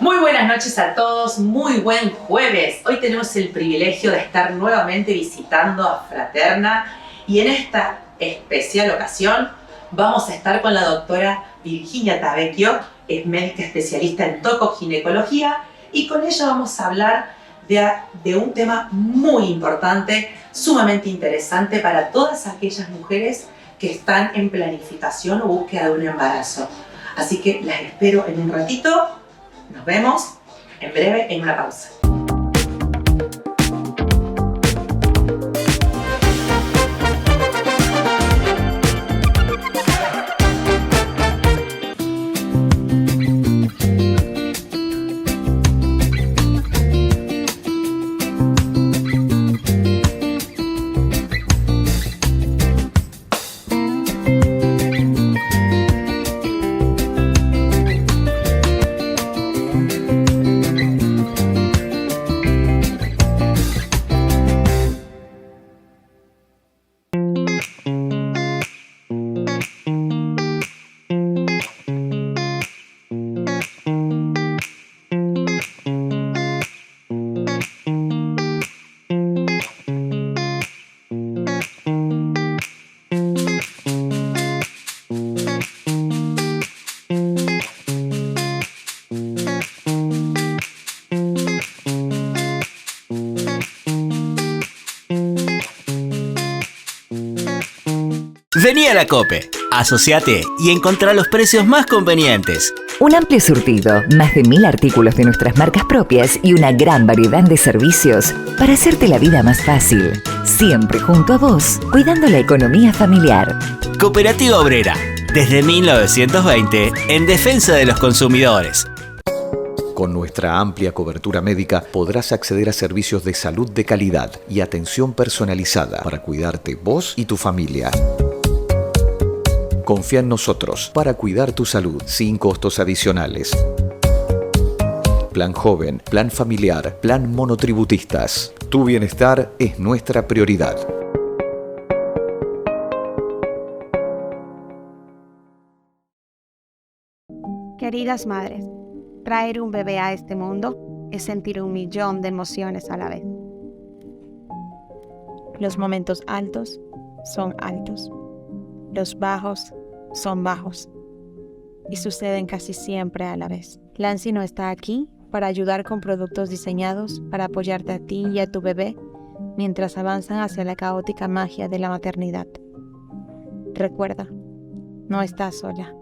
Muy buenas noches a todos, muy buen jueves. Hoy tenemos el privilegio de estar nuevamente visitando a Fraterna y en esta especial ocasión vamos a estar con la doctora Virginia Tavecchio, es médica especialista en tocoginecología y con ella vamos a hablar de un tema muy importante, sumamente interesante para todas aquellas mujeres que están en planificación o búsqueda de un embarazo. Así que las espero en un ratito. Nos vemos en breve en una pausa. Vení a la COPE, asociate y encontrá los precios más convenientes. Un amplio surtido, más de 1000 artículos de nuestras marcas propias y una gran variedad de servicios para hacerte la vida más fácil. Siempre junto a vos, cuidando la economía familiar. Cooperativa Obrera, desde 1920, en defensa de los consumidores. Con nuestra amplia cobertura médica podrás acceder a servicios de salud de calidad y atención personalizada para cuidarte vos y tu familia. Confía en nosotros para cuidar tu salud sin costos adicionales. Plan joven, plan familiar, plan monotributistas. Tu bienestar es nuestra prioridad. Queridas madres, traer un bebé a este mundo es sentir 1.000.000 de emociones a la vez. Los momentos altos son altos. Los bajos son bajos y suceden casi siempre a la vez. Lancino está aquí para ayudar con productos diseñados para apoyarte a ti y a tu bebé mientras avanzan hacia la caótica magia de la maternidad. Recuerda, no estás sola.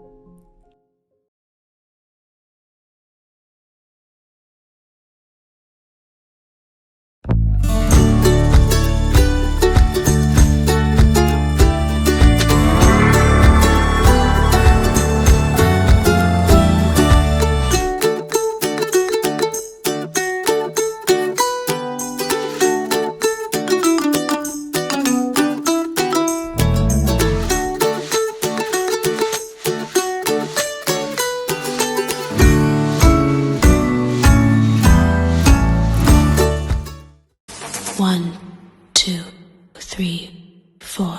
One, two, three, four.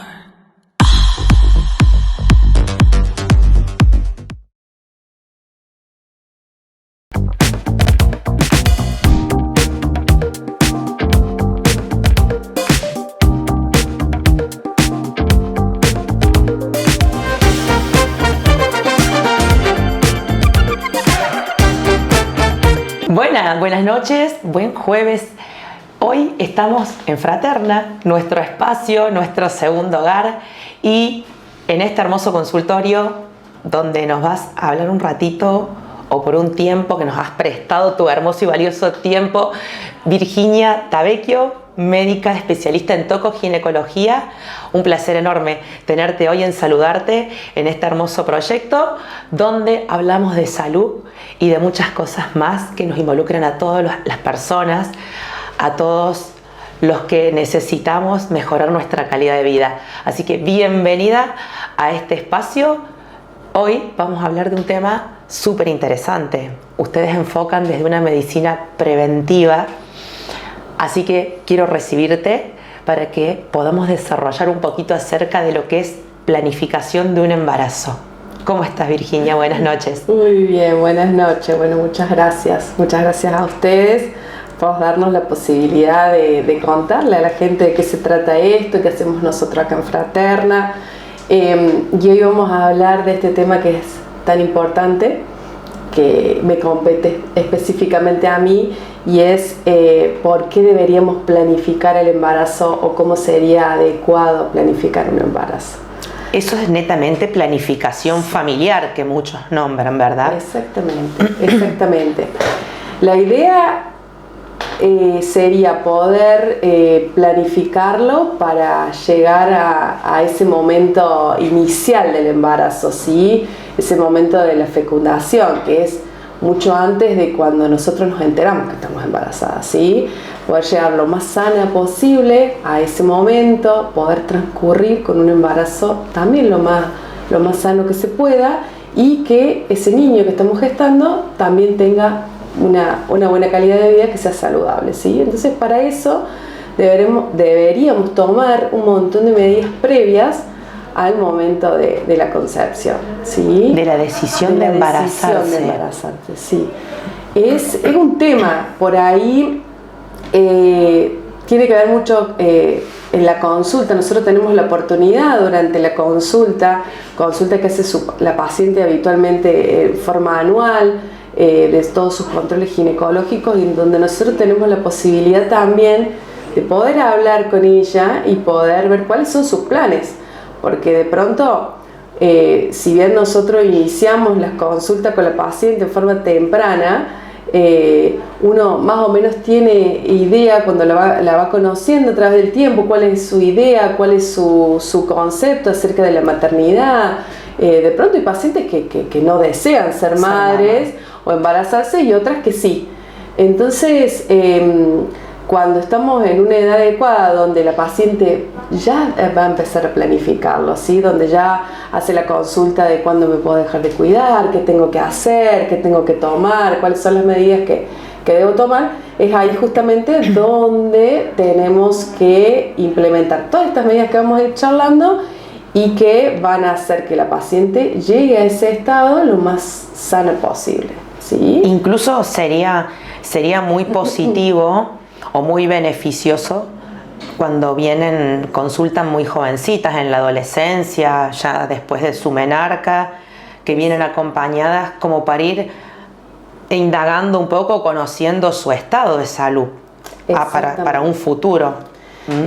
Buenas noches, buen jueves. Hoy estamos en Fraterna, nuestro espacio, nuestro segundo hogar, y en este hermoso consultorio donde nos vas a hablar un ratito o por un tiempo que nos has prestado tu hermoso y valioso tiempo, Virginia Tavecchio, médica especialista en tocoginecología. Un placer enorme tenerte hoy en Saludarte en este hermoso proyecto donde hablamos de salud y de muchas cosas más que nos involucran a todas las personas, a todos los que necesitamos mejorar nuestra calidad de vida. Así que bienvenida a este espacio. Hoy vamos a hablar de un tema súper interesante. Ustedes enfocan desde una medicina preventiva, así que quiero recibirte para que podamos desarrollar un poquito acerca de lo que es planificación de un embarazo. ¿Cómo estás, Virginia? Buenas noches. Muy bien, buenas noches. Bueno, muchas gracias. Muchas gracias a ustedes por darnos la posibilidad de contarle a la gente de qué se trata esto, qué hacemos nosotros acá en Fraterna. Y hoy vamos a hablar de este tema que es tan importante, que me compete específicamente a mí, y es por qué deberíamos planificar el embarazo o cómo sería adecuado planificar un embarazo. Eso es netamente planificación familiar, que muchos nombran, ¿verdad? Exactamente, exactamente. La idea sería poder planificarlo para llegar a ese momento inicial del embarazo, ¿sí? Ese momento de la fecundación, que es mucho antes de cuando nosotros nos enteramos que estamos embarazadas, ¿sí? Poder llegar lo más sana posible a ese momento, poder transcurrir con un embarazo también lo más sano que se pueda, y que ese niño que estamos gestando también tenga una buena calidad de vida, que sea saludable, ¿sí? Entonces, para eso deberíamos tomar un montón de medidas previas al momento de la concepción, ¿sí? De la decisión de embarazarse. Sí. Es un tema, por ahí tiene que ver mucho en la consulta. Nosotros tenemos la oportunidad durante la consulta que hace la paciente habitualmente en forma anual, de todos sus controles ginecológicos, y en donde nosotros tenemos la posibilidad también de poder hablar con ella y poder ver cuáles son sus planes. Porque de pronto, si bien nosotros iniciamos las consultas con la paciente en forma temprana, uno más o menos tiene idea cuando la va conociendo a través del tiempo, cuál es su idea, cuál es su concepto acerca de la maternidad. De pronto hay pacientes que no desean ser madres o embarazarse, y otras que sí. Entonces, cuando estamos en una edad adecuada, donde la paciente ya va a empezar a planificarlo, ¿sí? Donde ya hace la consulta de cuándo me puedo dejar de cuidar, qué tengo que hacer, qué tengo que tomar, cuáles son las medidas que debo tomar, es ahí justamente donde tenemos que implementar todas estas medidas que vamos a ir charlando, y que van a hacer que la paciente llegue a ese estado lo más sana posible, ¿sí? Incluso sería muy positivo o muy beneficioso cuando consultan muy jovencitas en la adolescencia, ya después de su menarca, que vienen acompañadas, como para ir indagando un poco, conociendo su estado de salud para un futuro.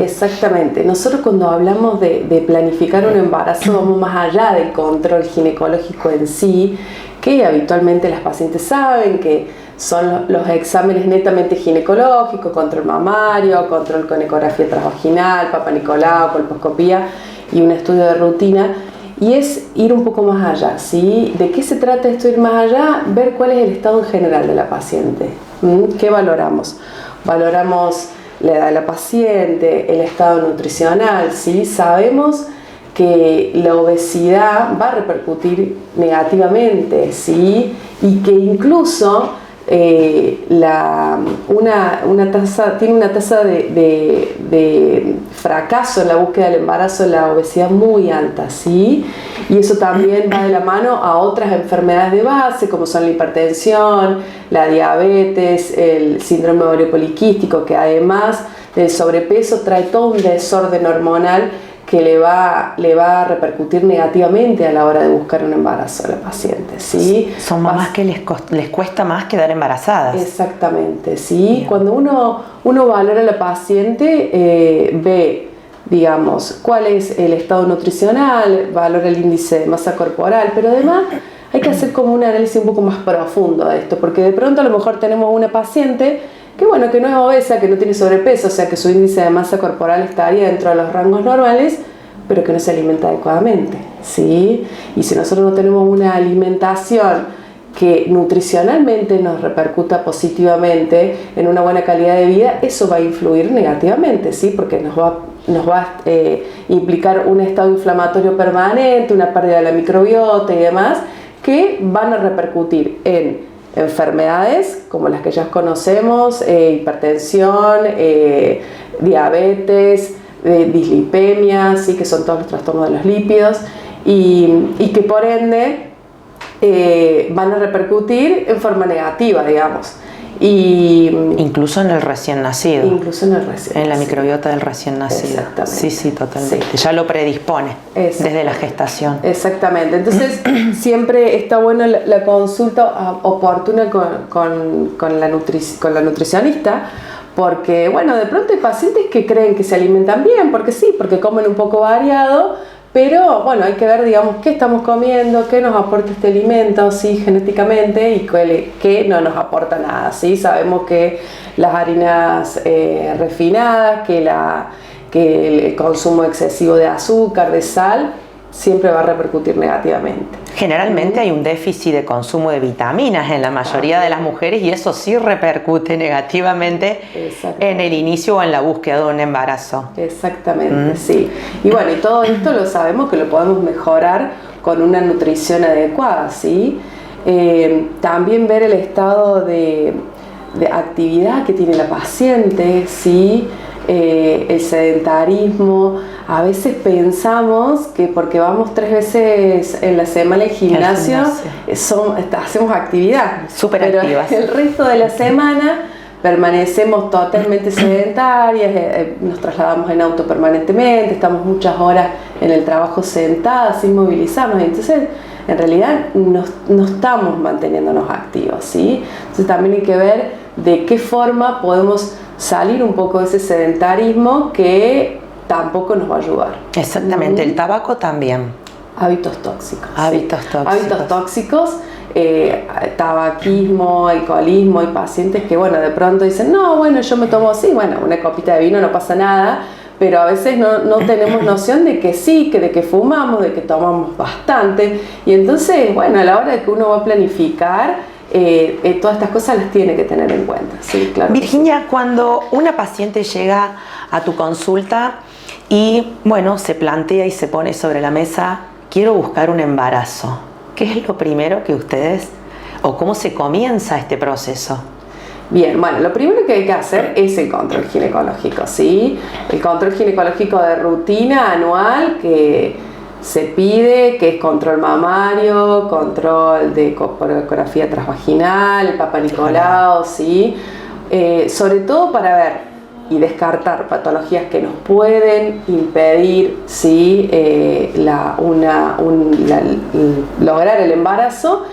Exactamente. Nosotros, cuando hablamos de planificar un embarazo, vamos más allá del control ginecológico en sí, que habitualmente las pacientes saben que son los exámenes netamente ginecológicos: control mamario, control con ecografía transvaginal, Papa Nicolau, colposcopía y un estudio de rutina. Y es ir un poco más allá, ¿sí? ¿De qué se trata esto, ir más allá? Ver cuál es el estado en general de la paciente. ¿Qué valoramos? Valoramos la edad de la paciente, el estado nutricional, ¿sí? Sabemos que la obesidad va a repercutir negativamente, ¿sí? Y que incluso tiene una tasa de fracaso en la búsqueda del embarazo, la obesidad, muy alta, ¿sí? Y eso también va de la mano a otras enfermedades de base, como son la hipertensión, la diabetes, el síndrome ovario poliquístico, que además del sobrepeso trae todo un desorden hormonal que le va a repercutir negativamente a la hora de buscar un embarazo a la paciente, ¿sí? Son mamás que les cuesta más quedar embarazadas. Exactamente, ¿sí? Bien. Cuando uno valora a la paciente, ve, digamos, cuál es el estado nutricional, valora el índice de masa corporal, pero además hay que hacer como un análisis un poco más profundo de esto, porque de pronto a lo mejor tenemos una paciente que no es obesa, que no tiene sobrepeso, o sea que su índice de masa corporal estaría dentro de los rangos normales, pero que no se alimenta adecuadamente, ¿sí? Y si nosotros no tenemos una alimentación que nutricionalmente nos repercuta positivamente en una buena calidad de vida, eso va a influir negativamente, ¿sí? Porque nos va a implicar un estado inflamatorio permanente, una pérdida de la microbiota y demás, que van a repercutir en enfermedades como las que ya conocemos, hipertensión, diabetes, dislipemia, ¿sí? Que son todos los trastornos de los lípidos, y que por ende van a repercutir en forma negativa, digamos. Y incluso en el recién nacido. Incluso en el recién En la nacido. microbiota del recién nacido. Exactamente. Sí, totalmente. Sí. Ya lo predispone desde la gestación. Exactamente. Entonces, siempre está bueno la consulta oportuna con la nutricionista, porque, bueno, de pronto hay pacientes que creen que se alimentan bien, porque sí, porque comen un poco variado, pero bueno, hay que ver, digamos, qué estamos comiendo, qué nos aporta este alimento, ¿sí? Genéticamente, y qué no nos aporta nada, ¿sí? Sabemos que las harinas refinadas, que el consumo excesivo de azúcar, de sal, siempre va a repercutir negativamente. Generalmente hay un déficit de consumo de vitaminas en la mayoría de las mujeres, y eso sí repercute negativamente en el inicio o en la búsqueda de un embarazo. Exactamente, sí. Y bueno, y todo esto lo sabemos que lo podemos mejorar con una nutrición adecuada, ¿sí? También ver el estado de actividad que tiene la paciente, ¿sí? El sedentarismo. A veces pensamos que porque vamos 3 veces en la semana al gimnasio, hacemos actividad. Súper pero activas. El resto de la semana permanecemos totalmente sedentarias, nos trasladamos en auto permanentemente, estamos muchas horas en el trabajo sentadas, sin movilizarnos. Entonces, en realidad, no estamos manteniéndonos activos, ¿sí? Entonces, también hay que ver de qué forma podemos salir un poco de ese sedentarismo que tampoco nos va a ayudar. Exactamente, el tabaco también. Hábitos tóxicos. Hábitos tóxicos. Hábitos tóxicos, tabaquismo, alcoholismo. Hay pacientes que, bueno, de pronto dicen, no, bueno, yo me tomo así, bueno, una copita de vino no pasa nada, pero a veces no tenemos noción de que sí, de que fumamos, de que tomamos bastante. Y entonces, bueno, a la hora de que uno va a planificar, todas estas cosas las tiene que tener en cuenta. Sí, claro. Virginia, cuando una paciente llega a tu consulta y, bueno, se plantea y se pone sobre la mesa, quiero buscar un embarazo, ¿qué es lo primero que ustedes, o cómo se comienza este proceso? Bien, bueno, lo primero que hay que hacer es el control ginecológico, ¿sí? El control ginecológico de rutina anual que se pide, que es control mamario, control de ecografía transvaginal, el Papa Nicolau, ¿sí? Sobre todo para ver y descartar patologías que nos pueden impedir, ¿sí? Lograr el embarazo,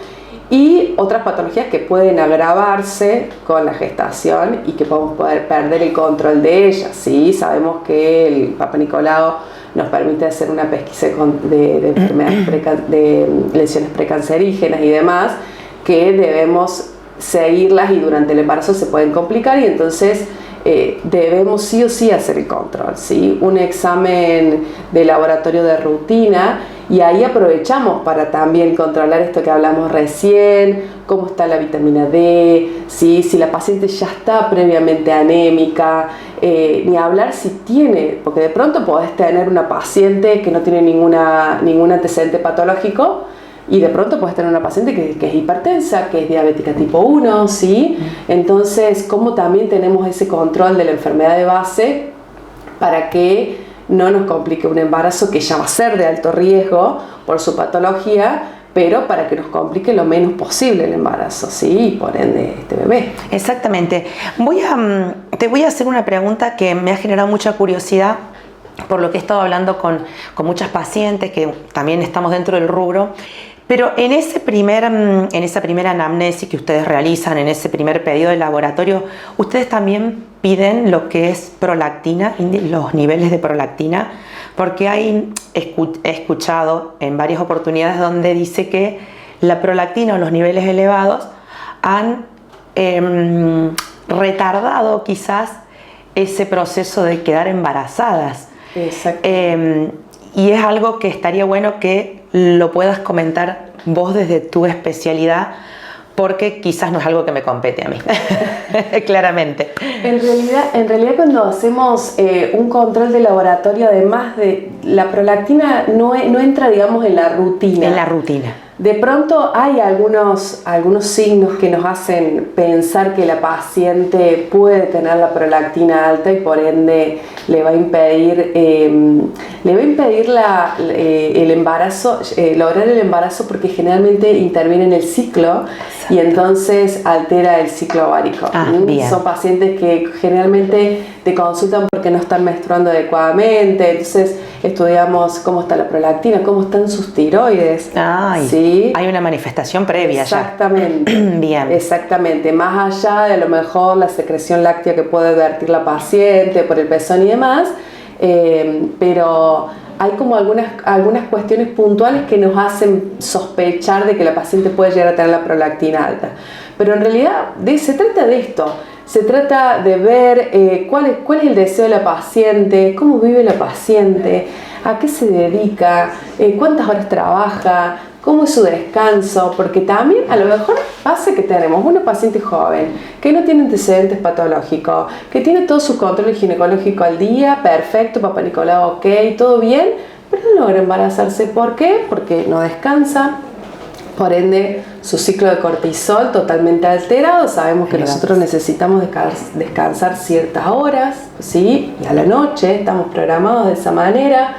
y otras patologías que pueden agravarse con la gestación y que podemos poder perder el control de ellas, ¿sí? Sabemos que el Papa Nicolau nos permite hacer una pesquisa de enfermedades de lesiones precancerígenas y demás, que debemos seguirlas y durante el embarazo se pueden complicar, y entonces debemos sí o sí hacer el control, ¿sí? Un examen de laboratorio de rutina, y ahí aprovechamos para también controlar esto que hablamos recién, cómo está la vitamina D, ¿sí? Si la paciente ya está previamente anémica, ni hablar si tiene, porque de pronto podés tener una paciente que no tiene ningún antecedente patológico, y de pronto puedes tener una paciente que es hipertensa, que es diabética tipo 1, ¿sí? Entonces, ¿cómo también tenemos ese control de la enfermedad de base para que no nos complique un embarazo que ya va a ser de alto riesgo por su patología, pero para que nos complique lo menos posible el embarazo, ¿sí? Y por ende este bebé. Exactamente. Te voy a hacer una pregunta que me ha generado mucha curiosidad, por lo que he estado hablando con muchas pacientes que también estamos dentro del rubro. Pero en esa primera anamnesis que ustedes realizan, en ese primer pedido de laboratorio, ustedes también piden lo que es prolactina, los niveles de prolactina, porque he escuchado en varias oportunidades donde dice que la prolactina o los niveles elevados han retardado quizás ese proceso de quedar embarazadas. Exacto. Y es algo que estaría bueno que lo puedas comentar vos desde tu especialidad, porque quizás no es algo que me compete a mí, claramente. En realidad cuando hacemos un control de laboratorio, además de la prolactina no entra, digamos, en la rutina. En la rutina. De pronto hay algunos signos que nos hacen pensar que la paciente puede tener la prolactina alta y por ende le va a impedir el embarazo, lograr el embarazo, porque generalmente interviene en el ciclo. Exacto. Y entonces altera el ciclo ovárico. Son pacientes que generalmente te consultan porque no están menstruando adecuadamente, entonces estudiamos cómo está la prolactina, cómo están sus tiroides. ¿Sí? Hay una manifestación previa. Exactamente. Ya. Bien. Exactamente, más allá de a lo mejor la secreción láctea que puede advertir la paciente por el pezón y demás, pero hay como algunas cuestiones puntuales que nos hacen sospechar de que la paciente puede llegar a tener la prolactina alta. Pero en realidad se trata de esto. Se trata de ver cuál es el deseo de la paciente, cómo vive la paciente, a qué se dedica, cuántas horas trabaja, cómo es su descanso, porque también a lo mejor pasa que tenemos una paciente joven que no tiene antecedentes patológicos, que tiene todo su control ginecológico al día, perfecto, papá Nicolau ok, todo bien, pero no logra embarazarse. ¿Por qué? Porque no descansa. Por ende, su ciclo de cortisol totalmente alterado. Sabemos que nosotros necesitamos descansar ciertas horas, ¿sí? Y a la noche estamos programados de esa manera,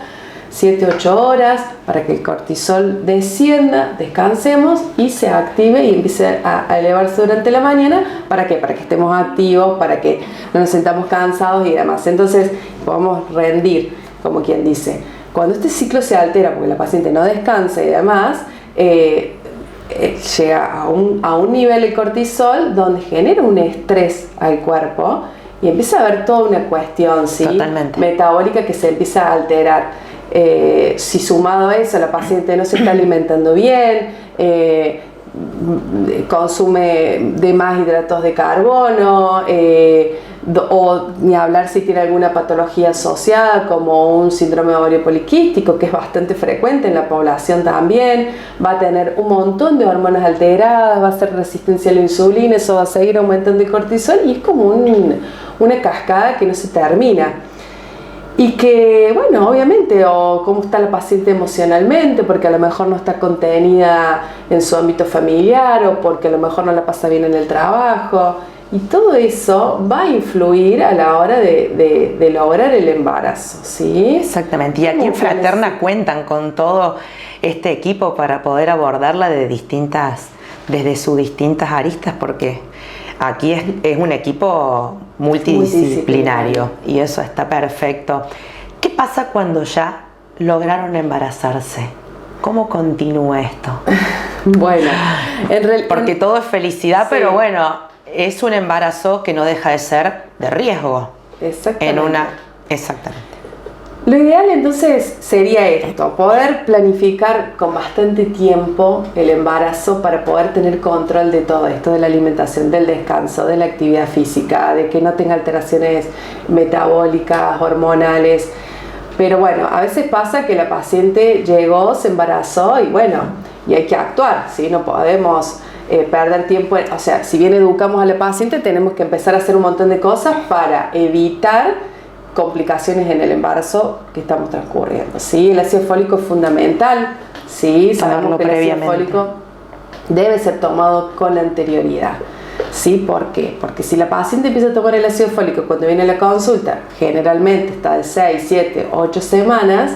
7-8 horas, para que el cortisol descienda, descansemos y se active y empiece a elevarse durante la mañana. ¿Para qué? Para que estemos activos, para que no nos sintamos cansados y demás. Entonces, podemos rendir, como quien dice. Cuando este ciclo se altera porque la paciente no descansa y demás, llega a un nivel de cortisol donde genera un estrés al cuerpo y empieza a haber toda una cuestión, ¿sí? Metabólica que se empieza a alterar. Si sumado a eso la paciente no se está alimentando bien, consume de más hidratos de carbono, o ni hablar si tiene alguna patología asociada como un síndrome ovario poliquístico, que es bastante frecuente en la población también, va a tener un montón de hormonas alteradas, va a ser resistencia a la insulina, eso va a seguir aumentando el cortisol y es como una cascada que no se termina. Y que, bueno, obviamente, o cómo está la paciente emocionalmente, porque a lo mejor no está contenida en su ámbito familiar, o porque a lo mejor no la pasa bien en el trabajo. Y todo eso va a influir a la hora de lograr el embarazo, ¿sí? Exactamente. Y aquí en Fraterna cuentan con todo este equipo para poder abordarla desde sus distintas aristas, porque aquí es un equipo multidisciplinario y eso está perfecto. ¿Qué pasa cuando ya lograron embarazarse? ¿Cómo continúa esto? Bueno, porque todo es felicidad, sí. Pero bueno, es un embarazo que no deja de ser de riesgo. Exactamente. Exactamente. Lo ideal entonces sería esto, poder planificar con bastante tiempo el embarazo para poder tener control de todo esto, de la alimentación, del descanso, de la actividad física, de que no tenga alteraciones metabólicas, hormonales. Pero bueno, a veces pasa que la paciente llegó, se embarazó y bueno, y hay que actuar, ¿sí? No podemos perder tiempo, o sea, si bien educamos a la paciente, tenemos que empezar a hacer un montón de cosas para evitar complicaciones en el embarazo que estamos transcurriendo, ¿sí? El ácido fólico es fundamental, ¿sí? Sabemos que el ácido fólico debe ser tomado con anterioridad, ¿sí? ¿Por qué? Porque si la paciente empieza a tomar el ácido fólico cuando viene a la consulta, generalmente está de 6, 7, 8 semanas,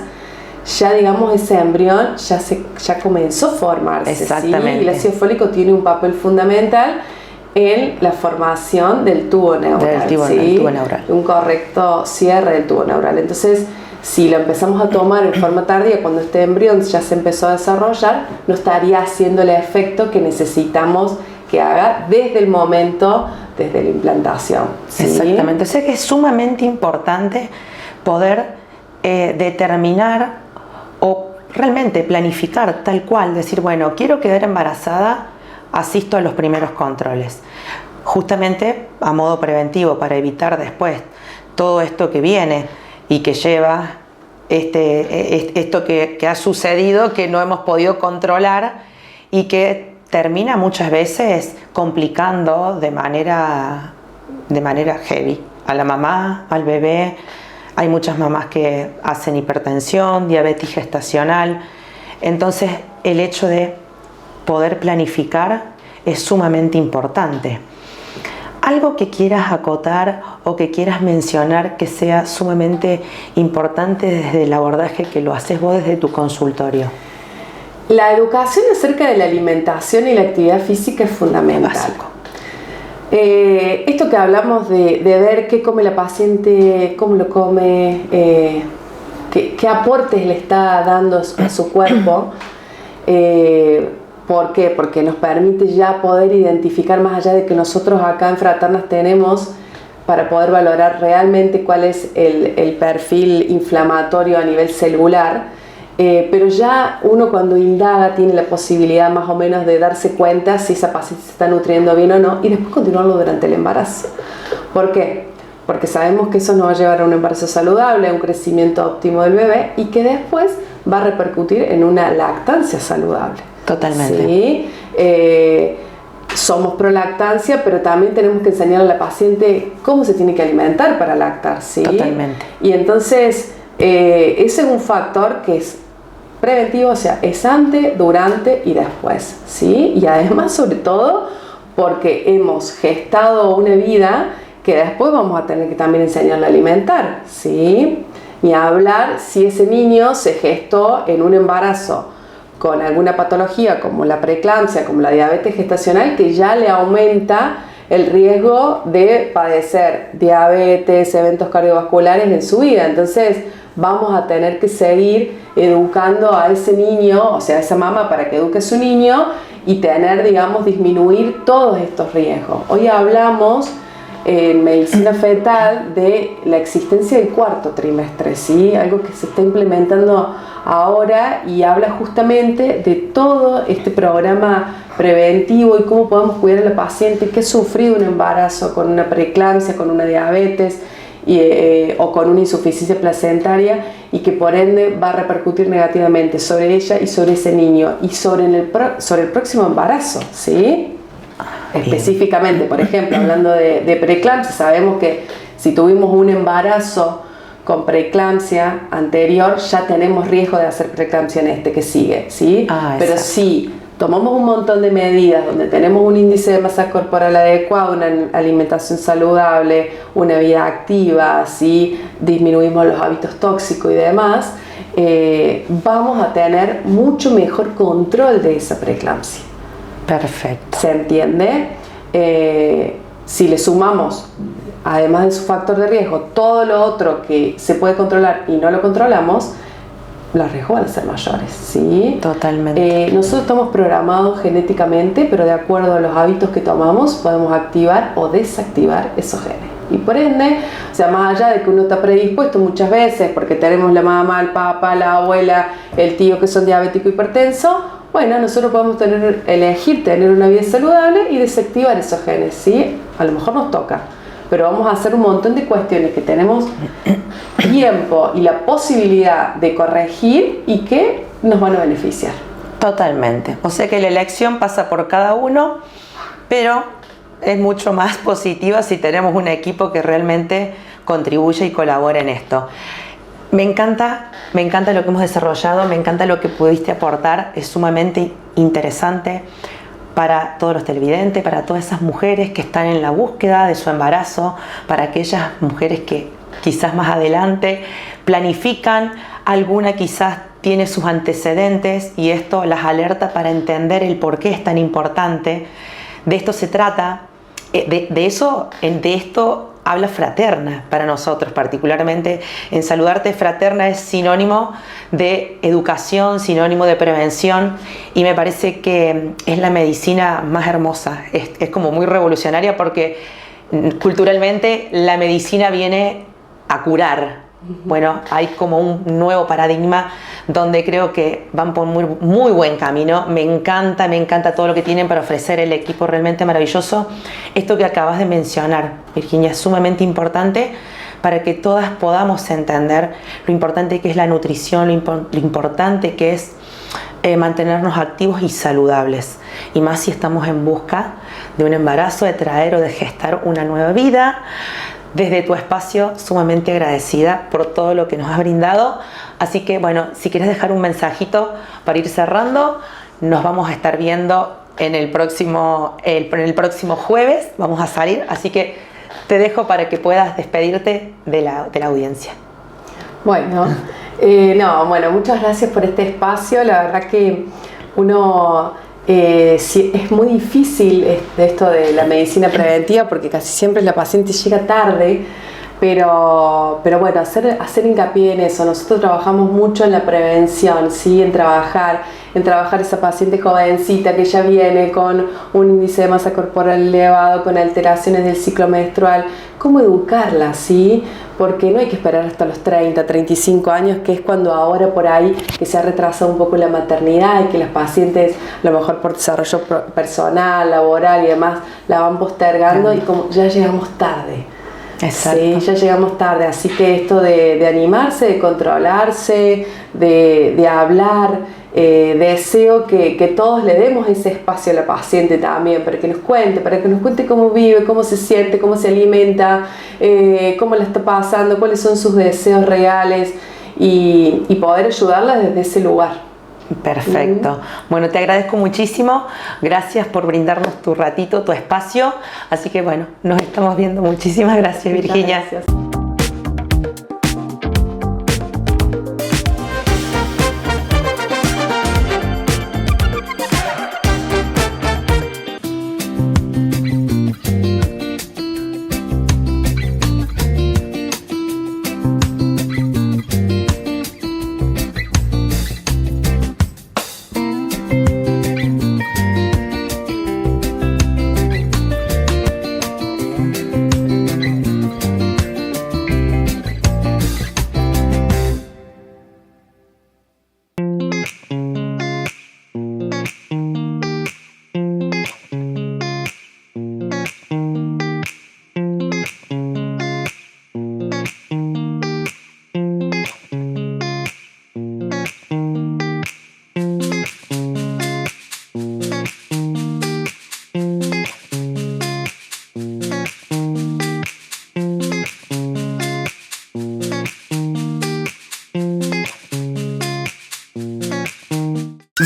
ya digamos ese embrión ya comenzó a formarse. Exactamente. ¿sí? Y el ácido fólico tiene un papel fundamental en la formación del tubo neural, ¿sí? tubo neural. Un correcto cierre del tubo neural. Entonces, si lo empezamos a tomar en forma tardía, cuando este embrión ya se empezó a desarrollar, no estaría haciendo el efecto que necesitamos que haga desde el momento, desde la implantación, ¿sí? Exactamente. O sea que es sumamente importante poder determinar o realmente planificar tal cual, decir, bueno, quiero quedar embarazada, asisto a los primeros controles, justamente a modo preventivo para evitar después todo esto que viene y que lleva esto que ha sucedido, que no hemos podido controlar y que termina muchas veces complicando de manera heavy a la mamá, al bebé. Hay muchas mamás que hacen hipertensión, diabetes gestacional. Entonces, el hecho de poder planificar es sumamente importante. Algo que quieras acotar o que quieras mencionar que sea sumamente importante desde el abordaje que lo haces vos desde tu consultorio. La educación acerca de la alimentación y la actividad física es fundamental. Básico. Esto que hablamos de ver qué come la paciente, cómo lo come, qué aportes le está dando a su cuerpo. ¿Por qué? Porque nos permite ya poder identificar, más allá de que nosotros acá en Fraternas tenemos, para poder valorar realmente cuál es el perfil inflamatorio a nivel celular, pero ya uno cuando indaga tiene la posibilidad más o menos de darse cuenta si esa paciente se está nutriendo bien o no, y después continuarlo durante el embarazo. ¿Por qué? Porque sabemos que eso nos va a llevar a un embarazo saludable, a un crecimiento óptimo del bebé, y que después va a repercutir en una lactancia saludable. Totalmente. ¿Sí? Somos pro lactancia, pero también tenemos que enseñar a la paciente cómo se tiene que alimentar para lactar, ¿sí? Totalmente. Y entonces, ese es un factor que es preventivo, o sea, es antes, durante y después, ¿sí? Y además, sobre todo, porque hemos gestado una vida que después vamos a tener que también enseñarle a alimentar, ¿sí? Y a hablar si ese niño se gestó en un embarazo con alguna patología como la preeclampsia, como la diabetes gestacional, que ya le aumenta el riesgo de padecer diabetes, eventos cardiovasculares en su vida. Entonces vamos a tener que seguir educando a ese niño, o sea, a esa mamá, para que eduque a su niño y tener, digamos, disminuir todos estos riesgos. Hoy hablamos en medicina fetal de la existencia del cuarto trimestre, ¿sí? Algo que se está implementando ahora y habla justamente de todo este programa preventivo y cómo podemos cuidar a la paciente que ha sufrido un embarazo con una preeclampsia, con una diabetes o con una insuficiencia placentaria, y que por ende va a repercutir negativamente sobre ella y sobre ese niño y sobre el próximo embarazo, ¿sí? Específicamente, por ejemplo, hablando de preeclampsia, sabemos que si tuvimos un embarazo con preeclampsia anterior, ya tenemos riesgo de hacer preeclampsia en este que sigue, ¿sí? Pero si tomamos un montón de medidas donde tenemos un índice de masa corporal adecuado, una alimentación saludable, una vida activa, ¿sí? Disminuimos los hábitos tóxicos y demás, vamos a tener mucho mejor control de esa preeclampsia. Perfecto. ¿Se entiende? Si le sumamos, además de su factor de riesgo, todo lo otro que se puede controlar y no lo controlamos, los riesgos van a ser mayores, ¿sí? Totalmente. Nosotros estamos programados genéticamente, pero de acuerdo a los hábitos que tomamos, podemos activar o desactivar esos genes. Y por ende, o sea, más allá de que uno está predispuesto muchas veces, porque tenemos la mamá, el papá, la abuela, el tío que son diabéticos y hipertensos, bueno, nosotros podemos elegir tener una vida saludable y desactivar esos genes, ¿sí? A lo mejor nos toca, pero vamos a hacer un montón de cuestiones que tenemos tiempo y la posibilidad de corregir y que nos van a beneficiar. Totalmente. O sea que la elección pasa por cada uno, pero es mucho más positiva si tenemos un equipo que realmente contribuye y colabora en esto. Me encanta lo que hemos desarrollado, me encanta lo que pudiste aportar, es sumamente interesante para todos los televidentes, para todas esas mujeres que están en la búsqueda de su embarazo, para aquellas mujeres que quizás más adelante planifican, alguna quizás tiene sus antecedentes y esto las alerta para entender el por qué es tan importante. De esto se trata, de esto habla Fraterna para nosotros, particularmente en Saludarte. Fraterna es sinónimo de educación, sinónimo de prevención, y me parece que es la medicina más hermosa, es como muy revolucionaria, porque culturalmente la medicina viene a curar. Bueno, hay como un nuevo paradigma donde creo que van por muy buen camino. Me encanta todo lo que tienen para ofrecer el equipo, realmente maravilloso. Esto que acabas de mencionar, Virginia, es sumamente importante para que todas podamos entender lo importante que es la nutrición, lo importante que es mantenernos activos y saludables, y más si estamos en busca de un embarazo, de traer o de gestar una nueva vida. Desde tu espacio, sumamente agradecida por todo lo que nos has brindado. Así que, bueno, si quieres dejar un mensajito para ir cerrando, nos vamos a estar viendo en el próximo jueves vamos a salir, así que te dejo para que puedas despedirte de la audiencia. Bueno, muchas gracias por este espacio. La verdad que es muy difícil esto de la medicina preventiva porque casi siempre la paciente llega tarde, pero bueno, hacer hincapié en eso. Nosotros trabajamos mucho en la prevención, ¿sí? En trabajar esa paciente jovencita que ya viene con un índice de masa corporal elevado, con alteraciones del ciclo menstrual. ¿Cómo educarla, sí? Porque no hay que esperar hasta los 30, 35 años, que es cuando ahora por ahí que se ha retrasado un poco la maternidad y que las pacientes, a lo mejor por desarrollo personal, laboral y demás, la van postergando y como ya llegamos tarde. Exacto. Sí, ya llegamos tarde, así que esto de animarse, de controlarse, de hablar, deseo que todos le demos ese espacio a la paciente también, para que nos cuente cómo vive, cómo se siente, cómo se alimenta, cómo la está pasando, cuáles son sus deseos reales y poder ayudarla desde ese lugar. Perfecto. Bueno, te agradezco muchísimo. Gracias por brindarnos tu ratito, tu espacio. Así que bueno, nos estamos viendo. Muchísimas gracias, Virginia. Muchas gracias.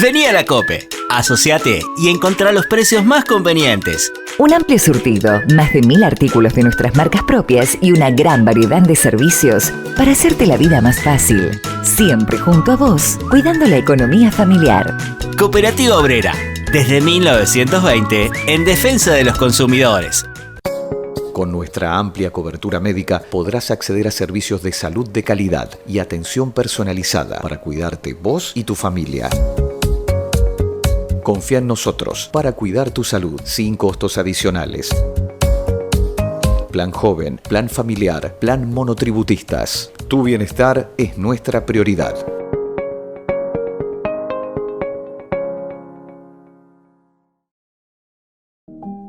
Vení a la COPE, asociate y encontrá los precios más convenientes. Un amplio surtido, más de 1000 artículos de nuestras marcas propias y una gran variedad de servicios para hacerte la vida más fácil. Siempre junto a vos, cuidando la economía familiar. Cooperativa Obrera, desde 1920, en defensa de los consumidores. Con nuestra amplia cobertura médica podrás acceder a servicios de salud de calidad y atención personalizada para cuidarte vos y tu familia. Confía en nosotros para cuidar tu salud sin costos adicionales. Plan joven, plan familiar, plan monotributistas. Tu bienestar es nuestra prioridad.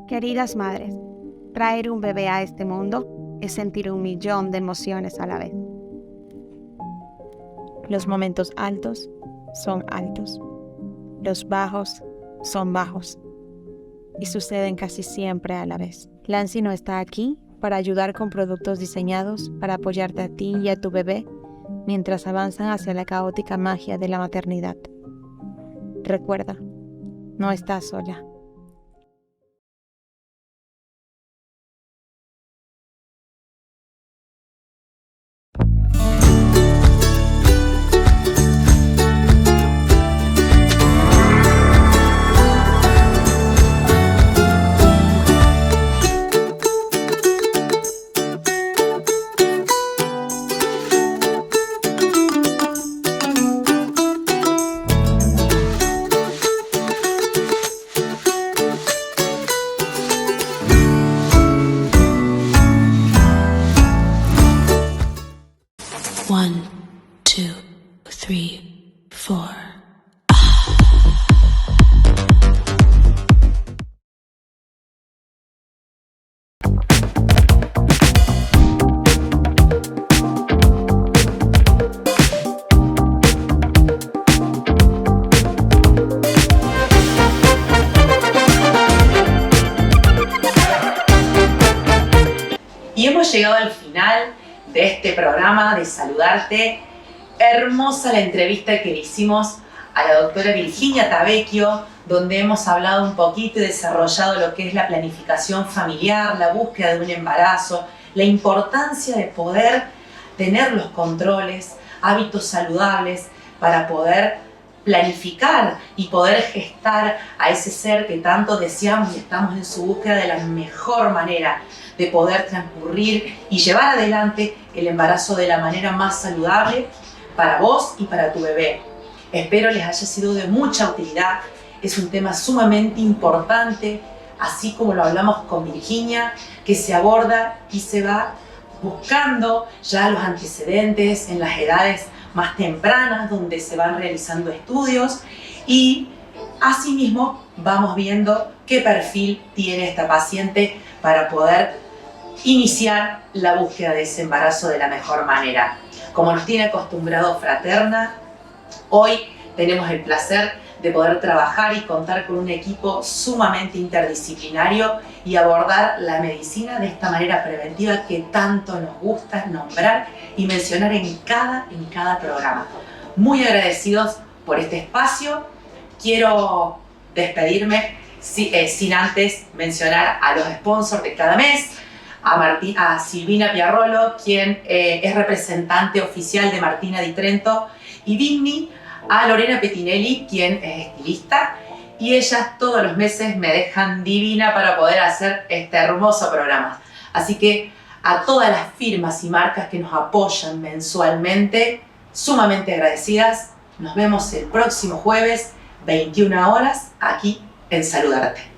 Queridas madres, traer un bebé a este mundo es sentir 1.000.000 de emociones a la vez. Los momentos altos son altos. Los bajos son bajos y suceden casi siempre a la vez. Lancino está aquí para ayudar con productos diseñados para apoyarte a ti y a tu bebé mientras avanzan hacia la caótica magia de la maternidad. Recuerda, no estás sola. One, two, three, four. Y hemos llegado al final de este programa de Saludarte. Hermosa la entrevista que le hicimos a la doctora Virginia Tavecchio, donde hemos hablado un poquito y desarrollado lo que es la planificación familiar, la búsqueda de un embarazo, la importancia de poder tener los controles, hábitos saludables para poder planificar y poder gestar a ese ser que tanto deseamos y estamos en su búsqueda de la mejor manera de poder transcurrir y llevar adelante el embarazo de la manera más saludable para vos y para tu bebé. Espero les haya sido de mucha utilidad. Es un tema sumamente importante, así como lo hablamos con Virginia, que se aborda y se va buscando ya los antecedentes en las edades más tempranas, donde se van realizando estudios y asimismo vamos viendo qué perfil tiene esta paciente para poder iniciar la búsqueda de ese embarazo de la mejor manera. Como nos tiene acostumbrado Fraterna, hoy tenemos el placer de poder trabajar y contar con un equipo sumamente interdisciplinario y abordar la medicina de esta manera preventiva que tanto nos gusta nombrar y mencionar en cada programa. Muy agradecidos por este espacio. Quiero despedirme sin antes mencionar a los sponsors de cada mes, a Silvina Piarrolo, quien es representante oficial de Martina di Trento, y Vigni, a Lorena Pettinelli, quien es estilista, y ellas todos los meses me dejan divina para poder hacer este hermoso programa. Así que a todas las firmas y marcas que nos apoyan mensualmente, sumamente agradecidas. Nos vemos el próximo jueves, 21 horas, aquí en Saludarte.